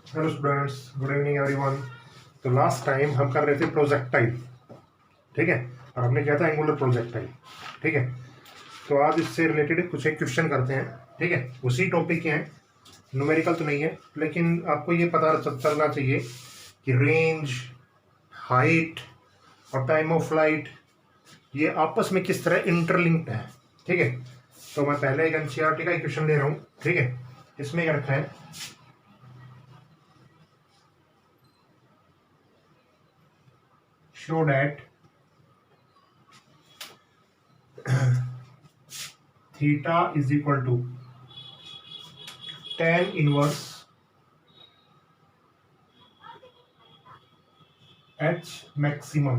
Hello students, good evening everyone. तो last time हम कर रहे थे प्रोजेक्टाइल, ठीक है, और हमने किया था एंगुलर प्रोजेक्टाइल, ठीक है। तो आज इससे रिलेटेड कुछ एक क्वेश्चन करते हैं, ठीक है। उसी टॉपिक के हैं, न्यूमेरिकल तो नहीं है, लेकिन आपको ये पता चलना चाहिए कि रेंज, हाइट और टाइम ऑफ फ्लाइट ये आपस में किस तरह इंटरलिंक्ड है, ठीक है। तो मैं पहले एक एनसीईआरटी का क्वेश्चन ले रहा हूँ, ठीक है। इसमें क्या रखा है, show that theta is equal to tan inverse h maximum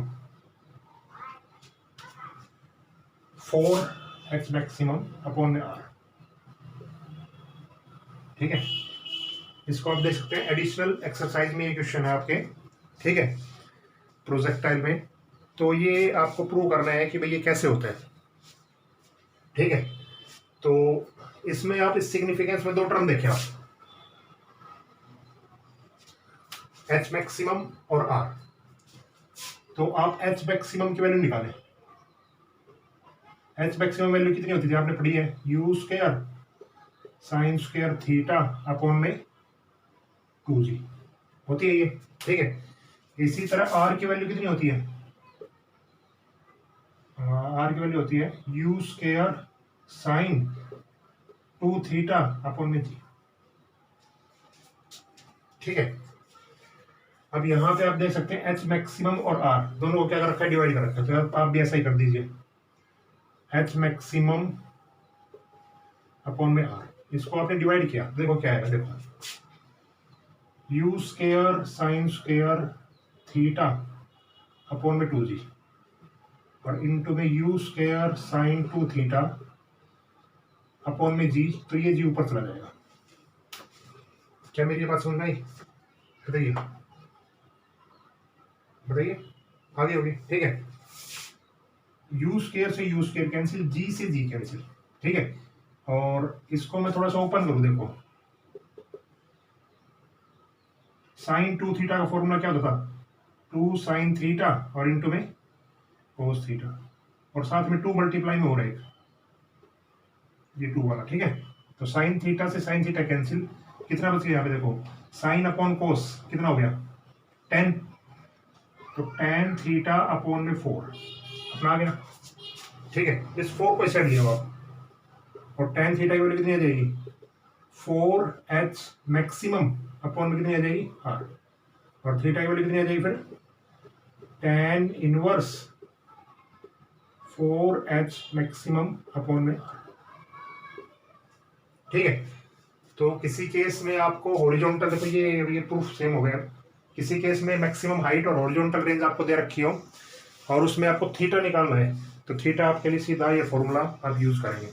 for h maximum upon r, ठीक है। इसको आप देख सकते हैं एडिशनल एक्सरसाइज में, ये क्वेश्चन है आपके, ठीक है, प्रोजेक्टाइल में। तो ये आपको प्रूव करना है कि भाई ये कैसे होता है, ठीक है। तो इसमें आप इस सिग्निफिकेंस में दो टर्म देखें आप, एच मैक्सिमम और आर। तो आप एच मैक्सिमम की वैल्यू निकालें। एच मैक्सिमम वैल्यू कितनी होती थी, आपने पढ़ी है, you square sign square theta upon में 2g होती है ये, ठीक है। इसी तरह आर की वैल्यू कितनी होती है, आर की वैल्यू होती है you square sign 2 theta upon में जी, ठीक है। अब यहाँ पे आप देख सकते हैं एच मैक्सिमम और आर दोनों को क्या कर रखा है, डिवाइड कर रखा है। तो आप भी ऐसा ही कर दीजिए, एच मैक्सिमम अपॉन में आर, इसको आपने डिवाइड किया, देखो क्या है, देखो you square sign square theta upon में 2g और इनटू में you square sign 2 theta upon में जी। तो ये जी ऊपर चला जाएगा। क्या मेरी बात समझ में आई? बताइए बताइए, आगे होगी, ठीक है। यू स्क्वायर से यू स्क्वायर कैंसिल, जी से जी कैंसिल, ठीक है। और इसको मैं थोड़ा सा ओपन करूं, देखो साइन 2 थीटा का फॉर्मूला क्या होता था, 2 साइन थीटा और इनटू में कोस थीटा, और साथ में 2 मल्टीप्लाई में हो रहा है ये 2 वाला, ठीक है। तो साइन थीटा से साइन थीटा कैंसिल, कितना बच गया यहाँ पे, देखो साइन अपॉन कोस कितना हो गया 10, तो tan थीटा अपॉन में 4 अपना आ गया, ठीक है। इस 4 को इसे लिया आप, और tan थीटा की वैल्यू कितनी आ जाएगी 4h मैक्सिमम अपॉन में कितनी आ जाएगी r, और थीटा की वैल्यू कितनी आ जाएगी फिर tan inverse 4h maximum upon में r, ठीक है। तो किसी केस में आपको हॉरिजॉन्टल, देखो ये प्रूफ सेम हो गया, किसी केस में मैक्सिमम हाइट और हॉरिजॉन्टल रेंज आपको दे रखी हो और उसमें आपको थीटा निकालना है, तो थीटा आपके लिए सीधा ये फॉर्मूला आप यूज करेंगे,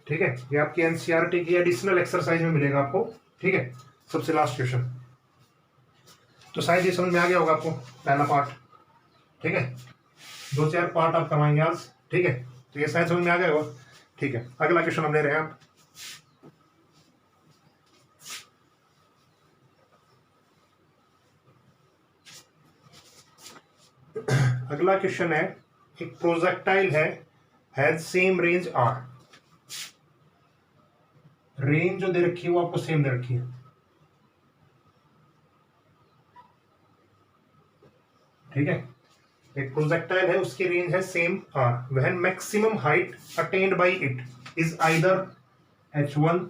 ठीक है। ये आपकी एनसीईआरटी की एडिशनल एक्सरसाइज में मिलेगा आपको, ठीक है। सबसे लास्ट क्वेश्चन, तो शायद ये समझ में आ गया होगा आपको पहला पार्ट, ठीक है। 2-4 पार्ट आप करवाएंगे आज, ठीक है। तो ये शायद समझ में आ गया होगा, ठीक है। अगला क्वेश्चन हम ले रहे हैं आप, अगला क्वेश्चन है, एक प्रोजेक्टाइल है, has same range R, range जो दे रखी है वो आपको सेम दे रखी है, ठीक है। एक प्रोजेक्टाइल है, उसकी रेंज है same R, when maximum height attained by it is either h1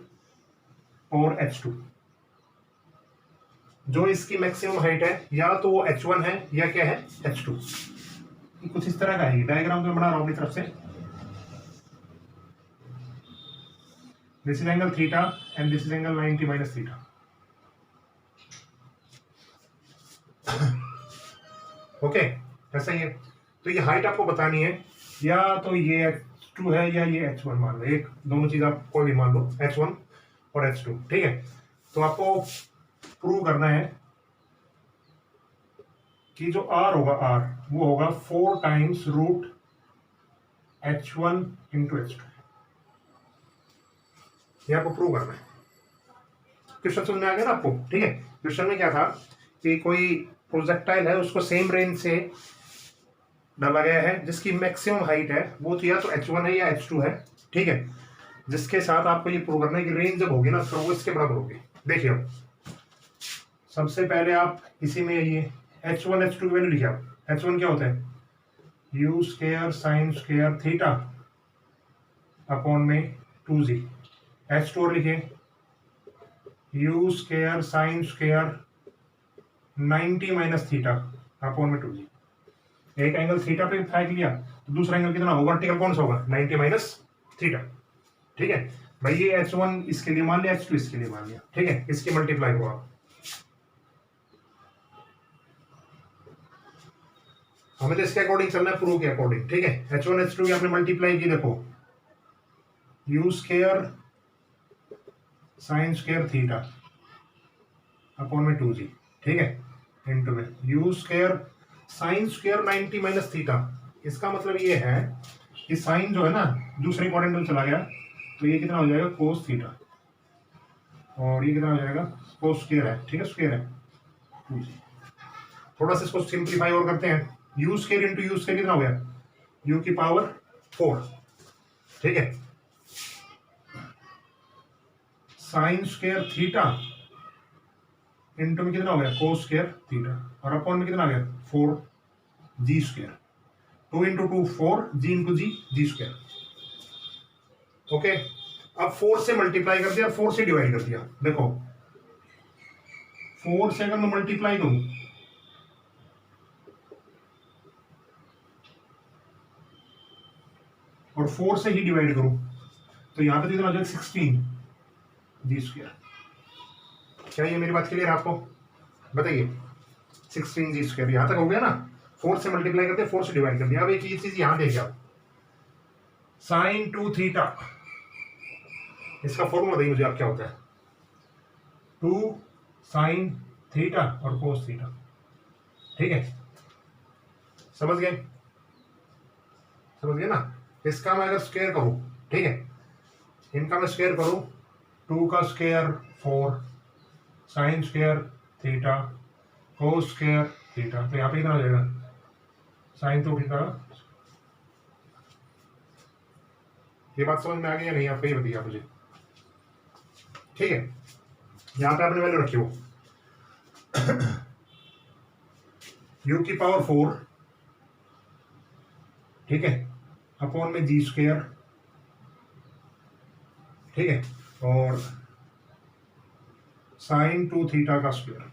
और h2। जो इसकी मैक्सिमम हाइट है या तो वो h1 है या क्या है h2। कुछ इस तरह का है डायग्राम जो बना रहा हूं अपनी तरफ से, this is angle theta and this is angle 90 minus theta, okay, ऐसा ही है। तो ये हाइट आपको बतानी है, या तो ये h2 है या ये h1 मान लो, एक दोनों चीज आप कोई भी मान लो, h1 और h2, ठीक है। तो आपको प्रूव करना है कि जो r होगा, r वो होगा 4 times root h1 into h2, ये आपको प्रूव करना है। क्वेश्चन समझ में आ गया ना आपको? ठीक है, क्वेश्चन में क्या था कि कोई प्रोजेक्टाइल है, उसको सेम रेंज से डाला गया है, जिसकी मैक्सिमम हाइट है वो तो या तो h1 है या h2 है। ठीक है, जिसके साथ आपको ये प्रूव करना है कि रेंज जब होगी ना तो वो इसके बराबर होगी। देखिए अब सबसे पहले आप इसी में ये h1 h2 की वैल्यू लिखिए आप। h1 क्या होता है? u square sine square theta upon में 2g। h2 और लिखिए u square sine square 90 minus theta upon में 2g। एक एंगल थीटा पे फाइव लिया तो दूसरा एंगल कितना होगा? वर्टिकल कौन सा होगा? 90 माइनस थीटा। ठीक है भाई, ये h1 इसके लिए मान लिया, h2 इसके लिए मान लिया। ठीक है, इसके मल्टीप्लाई हुआ। हमें तो इसके अकॉर्डिंग चलना है, प्रूव के अकॉर्डिंग। ठीक है, h1 h2 की आपने मल्टीप्लाई की, देखो u square sine square theta upon में 2g। ठीक है, इनटू में u square sine square 90 minus theta. इसका मतलब ये है कि साइन जो है ना दूसरे क्वाड्रेंट में चला गया तो ये कितना हो जाएगा? कोस थीटा, और ये कितना हो जाएगा? कोस स्क्वायर है। ठीक है, स्क्वायर है 2g। थोड़ा सा इसको सिंप्लीफाई और करते हैं। u square into you square कितना हो गया? u की पावर 4। ठीक है, साइन स्क्वायर थीटा इंटू में कितना हो गया? कोस स्क्वायर थीटा, और अपॉन में कितना आ गया? 4g square. 2 into 2 4, g into g square. Okay, अब 4 से मल्टीप्लाई कर दिया, 4 से डिवाइड कर दिया। देखो 4 से अगर मैं मल्टीप्लाई करूं और 4 से ही डिवाइड करूं तो यहां पे कितना हो जाएगा? 16g square. क्या ये मेरी बात क्लियर है आपको? बताइए, 16g स्क्वायर यहां तक हो गया ना? 4 से मल्टीप्लाई करते, 4 से डिवाइड कर दिया। अब एक ये चीज यहां देखिए आप, साइन 2 थीटा, इसका फॉर्मूला बताइए मुझे आप क्या होता है? 2 साइन थीटा और कोस थीटा। ठीक है, समझ गए? समझ गए ना? इसका मैं अगर स्क्वायर करूं, ठीक है, इनका मैं स्क्वायर करूं, 2 का square 4 sine square theta cos square theta, तो यहाँ पे कितना हो जाएगा? Sine 2 theta. ये बात समझ में आ गई या नहीं आपको? ये बताइए मुझे। ठीक है, यहाँ पे आपने वैल्यू रखी हो u की पावर 4, ठीक है, अपॉन में जी स्क्वायर। ठीक है, और साइन 2 थीटा का स्क्वायर।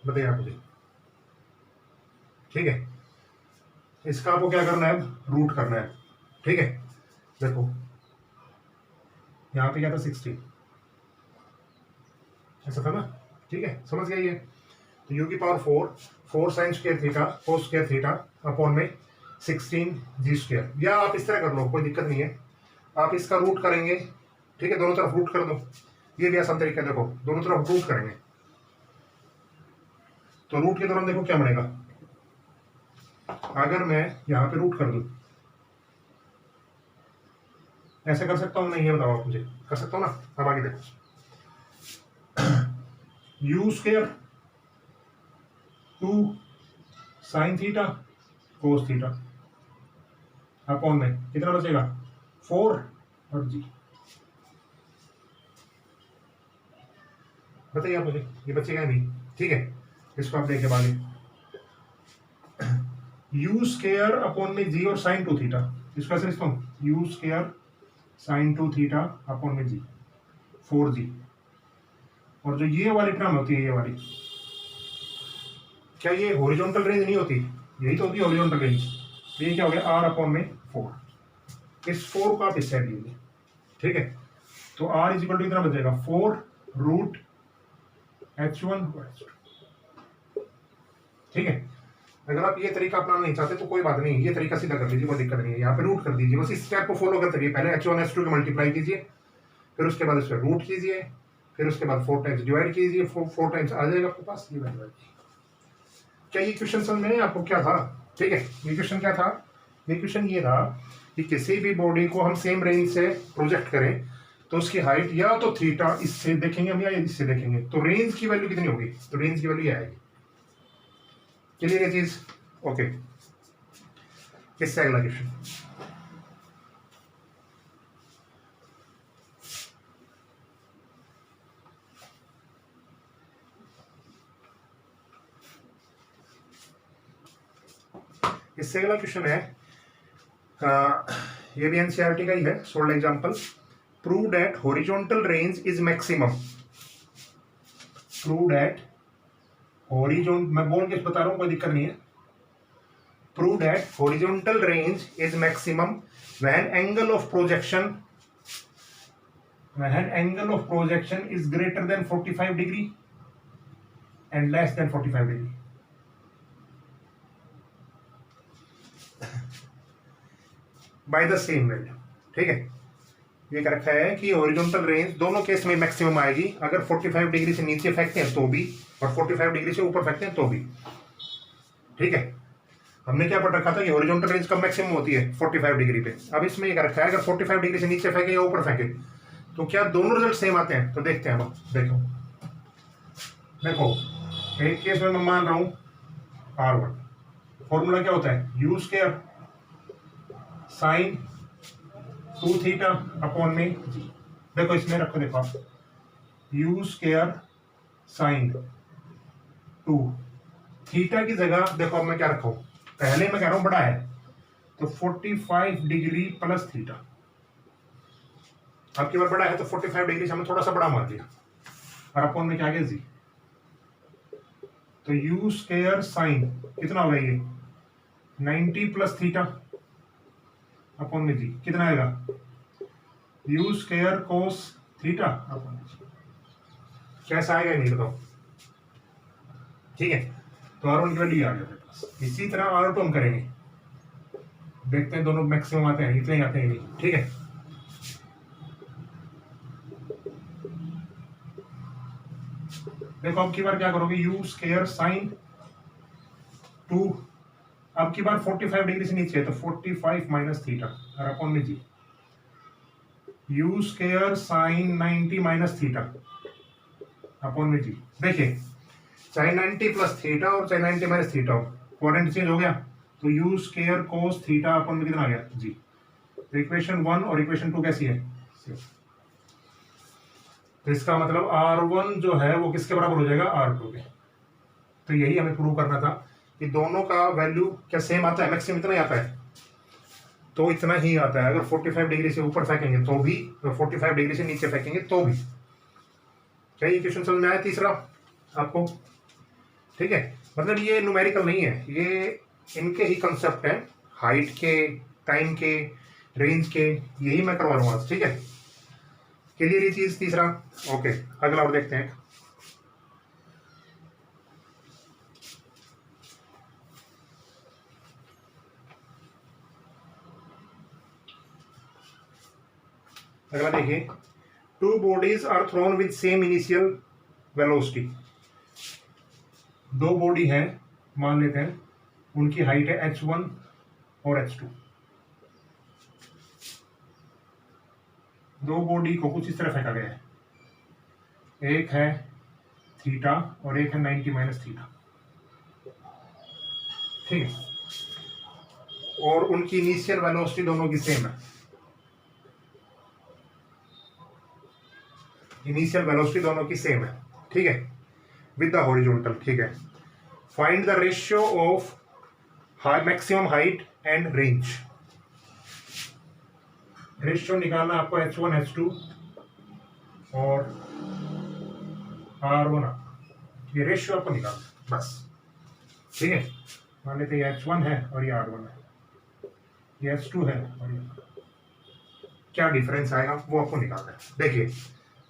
बताइए आप मुझे। ठीक है, इसका आपको क्या करना है? अब रूट करना है। ठीक है, देखो यहाँ पे क्या था? 16 ऐसा था ना? ठीक है, समझ गए ये? तो u की power 4 sine square theta cos square theta upon में 16g स्क्वायर। या आप इस तरह कर लो, कोई दिक्कत नहीं है, आप इसका रूट करेंगे। ठीक है, दोनों तरफ रूट कर दो, ये भी आसान तरीका है। देखो दोनों तरफ रूट करेंगे तो रूट के दौरान देखो क्या बनेगा। अगर मैं यहाँ पे रूट कर दूं, ऐसे कर सकता हूँ नहीं? ये बताओ आप मुझे। कर सकता हूँ ना? अब आगे देखो, u square 2 sine theta cos theta upon में कितना बचेगा? 4 और g। बताइए आप मुझे, ये बचेगा नहीं? ठीक है, इसको आप देखे बाद u स्क्वायर अपॉन में g और साइन 2 थीटा। इसको ऐसे लिखता हूँ, u square sine 2 theta upon में g 4g। और जो ये वाली टर्म होती है, ये वाली, क्या ये हॉरिजॉन्टल रेंज नहीं होती? यही तो होती है हॉरिजॉन्टल रेंज। तो ये क्या हो गया? r अपॉन में 4। इस 4 को आप इस साइड लीजिए। ठीक है, तो r इक्वल टू कितना बचेगा? 4 रूट h1। ठीक है, अगर आप ये तरीका अपनाना नहीं चाहते तो कोई बात नहीं, ये तरीका सीधा कर लीजिए, कोई दिक्कत नहीं है। यहाँ पे रूट कर दीजिए, बस इस स्टेप को फॉलो करते रहिए। पहले h1 h2 की मल्टीप्लाई कीजिए, फिर उसके बाद इस पर रूट कीजिए, फिर उसके बाद 4 टाइम्स डिवाइड कीजिए, 4 टाइम्स आ जाएगा आपके पास। ये वैल्यू आएगी। क्या ये क्वेश्चन समझ में आपको क्या था? ठीक है, ये क्वेश्चन क्या था? ये क्वेश्चन ये था कि किसी भी बॉडी को हम सेम रेंज से प्रोजेक्ट करें तो उसकी हाइट या तो थीटा इससे देखेंगे हम या इससे देखेंगे, तो रेंज की वैल्यू कितनी होगी, तो रेंज की वैल्यू आएगी। क्लियर ये चीज? ओके, इससे अगला क्वेश्चन। इससे अगला क्वेश्चन है, ये भी एनसीईआरटी का ही है, sold example. Prove that horizontal range is maximum. Prove that horizontal, मैं बोल के बता रहा हूं, कोई दिक्कत नहीं है। Prove that horizontal range is maximum when angle of projection is greater than 45 degree and less than 45 degree. By the same value, ठीक है। ये कर रखा है कि हॉरिजॉन्टल रेंज दोनों केस में मैक्सिमम आएगी, अगर 45 डिग्री से नीचे फेंकते हैं तो भी, और 45 डिग्री से ऊपर फेंकते हैं तो भी, ठीक है। हमने क्या पढ़ रखा था कि हॉरिजॉन्टल रेंज कब मैक्सिमम होती है, 45 डिग्री पे। अब इसमें ये कर रखा है अगर 45 डिग्री से नीचे फेंके या ऊपर फेंके तो क्या दोनों रिजल्ट सेम आते हैं, तो देखते हैं। अब देखो एक केस में मैं मान रहा हूं R1, फॉर्मूला क्या होता है, you square sign 2 theta upon में जी। देखो इसमें रखो, देखो आप यू स्क्वायर साइन 2 थीटा की जगह देखो अब मैं क्या रखा हूं, पहले मैं कह रहा हूं बड़ा है तो 45 डिग्री प्लस थीटा। अब की बार बड़ा है तो 45 डिग्री से हमें थोड़ा सा बड़ा मार दिया, और अपॉन में क्या आ गया जी। तो यू स्क्वायर साइन कितना होगा ये 90 प्लस थीटा अपॉन में जी, कितना आएगा you square cos theta upon में जी। कैसा आएगा नहीं बताओ, ठीक है। तो R1 की वैल्यू आ गया मेरे पास। इसी तरह R2 हम करेंगे, देखते हैं दोनों मैक्सिमम आते हैं, इतने ही आते हैं नहीं, ठीक है। देखो अब की बार क्या करोगे, यू स्क्वायर साइन 2, अब की बार 45 डिग्री से नीचे है तो 45 माइनस थीटा और अपॉन में g, u square sine 90 minus theta upon में जी। देखिए चाहे 90 प्लस थीटा और चाहे 90 माइनस थीटा हो, क्वाड्रेंट चेंज हो गया, तो you square cos theta upon में कितना आ गया जी। तो इक्वेशन 1 और इक्वेशन 2 कैसी है, तो इसका मतलब R1 जो है वो किसके बराबर हो जाएगा, R2 के। तो यही हमें प्रूव करना था कि दोनों का वैल्यू क्या सेम आता है, मैक्सिमम इतना ही आता है, तो इतना ही आता है। अगर 45 डिग्री से ऊपर फेंकेंगे तो भी, तो 45 डिग्री से नीचे फेंकेंगे तो भी। क्या ये क्वेश्चन समझ में आया तीसरा आपको, ठीक है। मतलब ये न्यूमेरिकल नहीं है, ये इनके ही कंसेप्ट है, हाइट के, टाइम के, रेंज के, यही मैं करवा रहा हूँ आज, ठीक है। क्लियर ये चीज तीसरा, ओके। अगला और देखते हैं। अगला देखिए, two bodies are thrown with same initial velocity. दो बॉडी है, मान लेते हैं उनकी हाइट है h1 और h2। दो बॉडी को कुछ इस तरह फेंका गया है, एक है थीटा और एक है 90 माइनस थीटा, ठीक है। और उनकी इनिशियल वेलोसिटी दोनों की सेम है, इनिशियल वेलोसिटी दोनों की सेम है, ठीक है, विद द हॉरिजॉन्टल, ठीक है। Find the ratio of maximum height and range. Ratio निकालना आपको h1 h2 और R1, ये रेशियो आपको निकालना बस, ठीक है। मान लेते ये h1 है और ये R1 है, ये h2 है और ये, क्या डिफरेंस आएगा वो आपको निकालना है। देखिए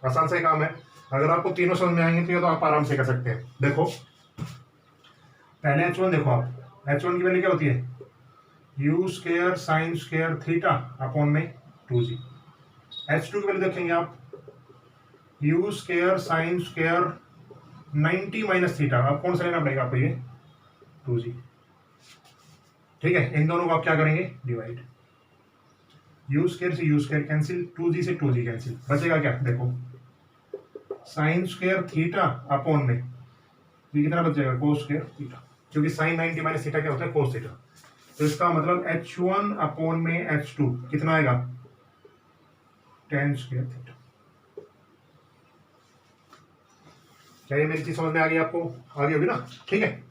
आसान सा काम है, अगर आपको तीनों समझ में आएंगे तो ये तो आप आराम से कर सकते हैं। देखो पहले h1 देखो, आप h1 की वैल्यू क्या होती है, you square sign square theta upon में 2g। h2 की वैल्यू देखेंगे आप, you square sine square 90 minus theta, आप कौन सा लेना पड़ेगा आपको, ये 2g, ठीक है। इन दोनों को आप क्या करेंगे, divide. You square cancel, 2g से 2g कैंसिल, बचेगा क्या? देखो साइन स्क्वायर थीटा अपॉन में ये कितना बचेगा? कोस स्क्वायर थीटा, क्योंकि साइन 90 माइनस थीटा क्या होता है? Cos theta. तो इसका मतलब h1 अपॉन में h2 कितना आएगा? tan square theta. क्या ये मेरी चीज समझ में आ गई आपको? आ गई होगी ना? ठीक है,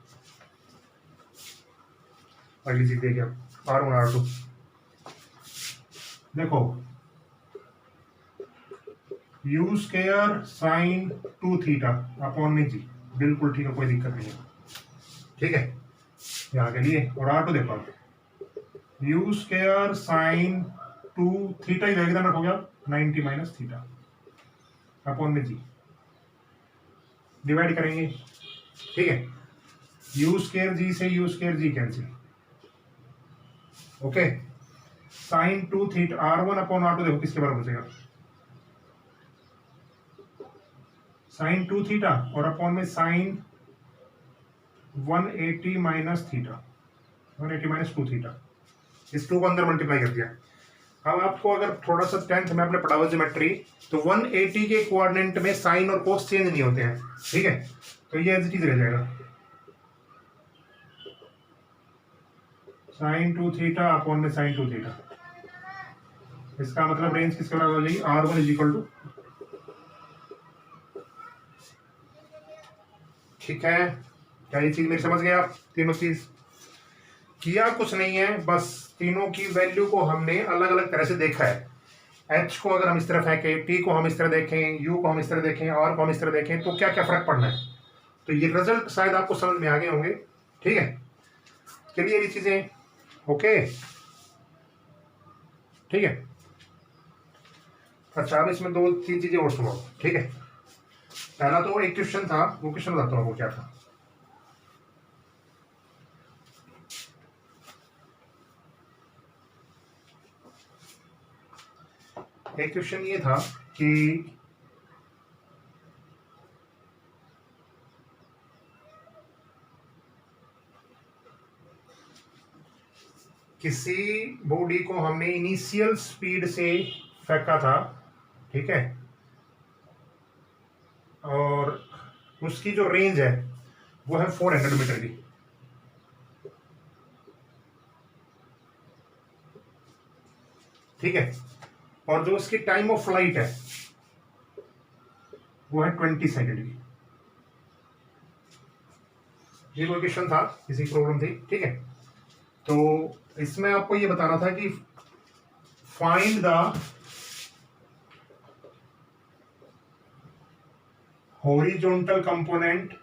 अगली चीज देखिए R1 R2। देखो you square sign 2 theta upon में जी, बिल्कुल ठीक है, कोई दिक्कत नहीं है। ठीक है, यहाँ के लिए। और R2 देखो यू स्क्वायर साइन 2 थीटा ही कितना रखोगे आप? 90 माइनस थीटा अपॉन में जी, डिवाइड करेंगे। ठीक है, यू स्क्वायर जी से u square g cancel. Okay, sine 2 theta R1 upon R2 देखो किसके बराबर बचेगा? साइन 2 थीटा और अपॉन में sine 180 minus theta, 180 minus 2 theta. इस 2 को अंदर मल्टीप्लाई कर दिया। अब आपको अगर थोड़ा सा 10th में आपने पढ़ा हुआ ज्योमेट्री, तो 180 के कोऑर्डिनेट में साइन और कोस चेंज नहीं होते हैं। ठीक है, तो ये एज इट इज रह जाएगा, साइन 2 थीटा अपॉन में साइन 2 थीटा। इसका मतलब रेंज किसके बराबर हो जाएगी? R1 is equal to. ठीक है, क्या ये चीज मेरी समझ गए आप? तीनों चीज किया कुछ नहीं है, बस तीनों की वैल्यू को हमने अलग अलग तरह से देखा है। h को अगर हम इस तरह फेंकें, t को हम इस तरह देखें, u को हम इस तरह देखें, r को हम इस तरह देखें, तो क्या क्या फर्क पड़ना है। तो ये रिजल्ट शायद आपको समझ में आ गए होंगे। ठीक है, चलिए ये चीजें ओके। ठीक है, अच्छा अब इसमें 2-3 चीजें और सुनो। ठीक है, पहला तो एक क्वेश्चन था, वो क्वेश्चन बताता हूँ वो क्या था। एक क्वेश्चन ये था कि किसी बॉडी को हमने इनिशियल स्पीड से फेंका था। ठीक है, और उसकी जो रेंज है वो है 400 मीटर की। ठीक है, और जो उसकी टाइम ऑफ फ्लाइट है वो है 20 सेकेंड की। ये कोई क्वेश्चन था, किसी प्रॉब्लम थी। ठीक है, तो इसमें आपको ये बताना था कि find the horizontal component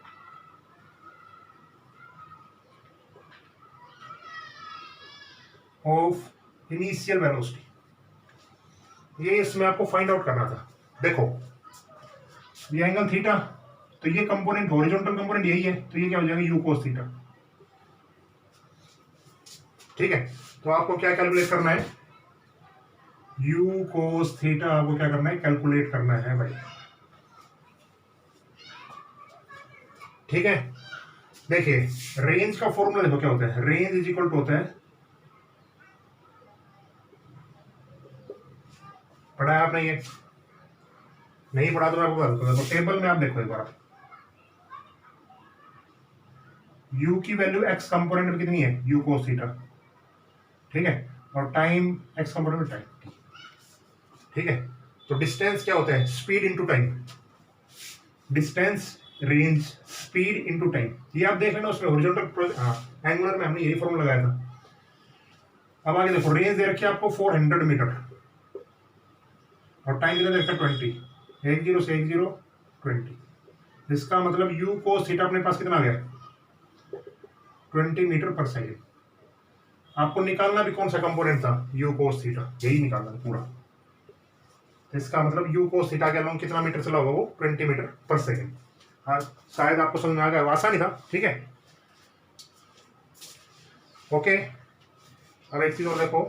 of initial velocity. ये इसमें आपको फाइंड आउट करना था। देखो ये एंगल थीटा, तो ये कंपोनेंट हॉरिजॉन्टल कंपोनेंट यही है, तो ये क्या हो जाएगा? You cos theta. ठीक है, तो आपको क्या कैलकुलेट करना है? यू कोस थीटा आपको क्या करना है? कैलकुलेट करना है भाई। ठीक है, देखिए रेंज का फॉर्मूला देखो क्या होता है। रेंज इज इक्वल टू होता है, पढ़ा है आपने? ये नहीं पढ़ा तो मैं आपको बता देता हूं। तो टेबल में आप देखो एक बार, u की वैल्यू x कंपोनेंट में कितनी है? u cos theta. ठीक है, और टाइम x कंपोनेंट में टाइम। ठीक है, तो डिस्टेंस क्या होता है? Speed into time. Distance, range, speed into time. ये आप देख लेना उसमें हॉरिजॉन्टल एंगुलर में हमने यही फॉर्मूला लगाया था। अब आगे देखो, रेंज दे रखी है आपको 400 मीटर और टाइम कितना दे रखा है? 20। 10 से 10 20। इसका मतलब u कोस थीटा अपने पास कितना आ गया? 20 मीटर पर सेकेंड। आपको निकालना भी कौन सा कंपोनेंट था? u कोस थीटा, यही निकालना है पूरा। इसका मतलब u कोस थीटा के अलोंग कितना मीटर चला होगा? वो 20 मीटर पर सेकेंड। हाँ, शायद आपको समझ में आ गया, आसान ही था। ठीक है, ओके। अब एक चीज और देखो,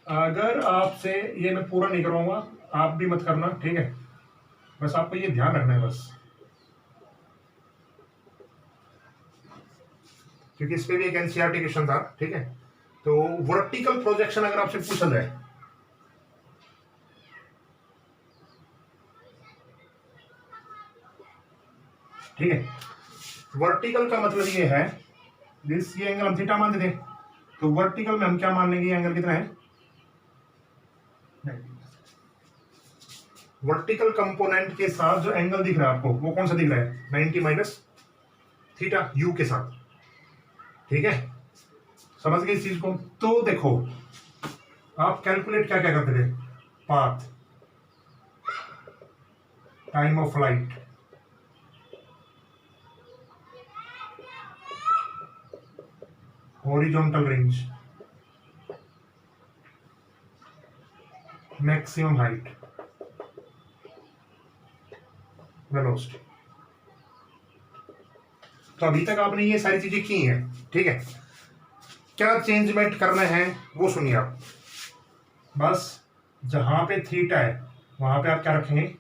अगर आपसे ये मैं पूरा नहीं करवाऊंगा, आप भी मत करना। ठीक है, बस आपको ये ध्यान रखना है बस क्योंकि इस पे भी एक एनसीईआरटी क्वेश्चन था, ठीक है। तो वर्टिकल प्रोजेक्शन अगर आपसे पूछा जाए, ठीक है, वर्टिकल का मतलब ये है ये एंगल हम थीटा मानते थे, तो वर्टिकल में हम क्या मान लेंगे, एंगल कितना है, वर्टिकल कंपोनेंट के साथ जो एंगल दिख रहा है आपको वो कौन सा दिख रहा है, 90 माइनस थीटा यू के साथ, ठीक है। समझ गए इस चीज को। तो देखो आप कैलकुलेट क्या क्या करते थे, path, time of flight, horizontal range, maximum height, velocity. तो अभी तक आपने ये सारी चीजें की हैं, ठीक है। क्या चेंजमेंट करना है वो सुनिए आप। बस जहां पे थीटा है वहां पे आप क्या रखेंगे,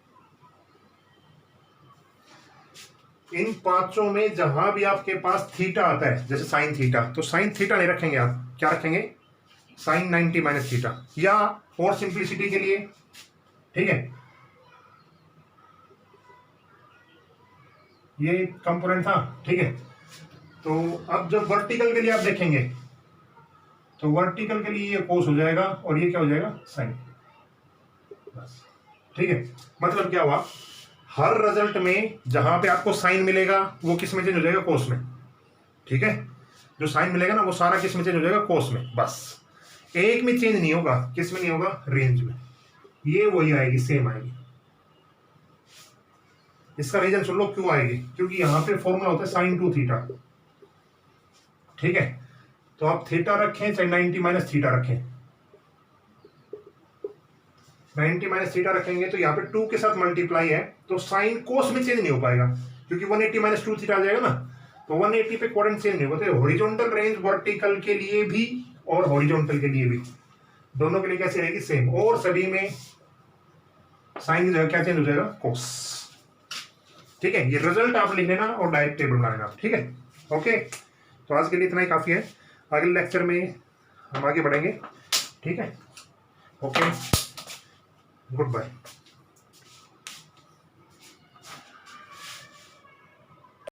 इन पांचों में जहां भी आपके पास थीटा आता है, जैसे साइन थीटा, तो साइन थीटा नहीं रखेंगे आप, क्या रखेंगे, साइन 90 माइनस थीटा, या और सिंप्लिसिटी के लिए, ठीक है, ये कंपोनेंट था, ठीक है। तो अब जब वर्टिकल के लिए आप देखेंगे तो वर्टिकल के लिए ये कोस हो जाएगा और ये क्या हो जाएगा, साइन, बस, ठीक है। मतलब क्या हुआ, हर रिजल्ट में जहां पे आपको साइन मिलेगा वो किस में चेंज हो जाएगा, कोस में, ठीक है। जो साइन मिलेगा ना वो सारा किस में चेंज हो जाएगा, कोस में, बस। एक में चेंज नहीं होगा, किस में नहीं होगा, रेंज में, ये वही आएगी, सेम आएगी। इसका रीजन सुन लो क्यों आएगी, क्योंकि यहां पे फॉर्मूला होता है साइन टू थीटा, ठीक है। तो आप थीटा रखें चाहे 90 माइनस थीटा रखें, 90 माइनस थीटा रखेंगे तो यहाँ पे 2 के साथ मल्टीप्लाई है, तो साइन कोस में चेंज नहीं हो पाएगा, क्योंकि 180 माइनस 2 थीटा आ जाएगा ना, तो 180 पे कोऑर्डिनेट चेंज नहीं होगा। तो हॉरिजॉन्टल रेंज वर्टिकल के लिए भी और हॉरिजॉन्टल के लिए भी, दोनों के लिए कैसे रहेगी, सेम, और सभी में साइन क्या चेंज हो जाएगा, कोस, ठीक है। ये रिजल्ट आप लिख लेना और डायरेक्ट टेबल बना लेना, ठीक है। ओके, तो आज के लिए इतना ही काफी है, अगले लेक्चर में हम आगे बढ़ेंगे, ठीक है। Okay, good bye.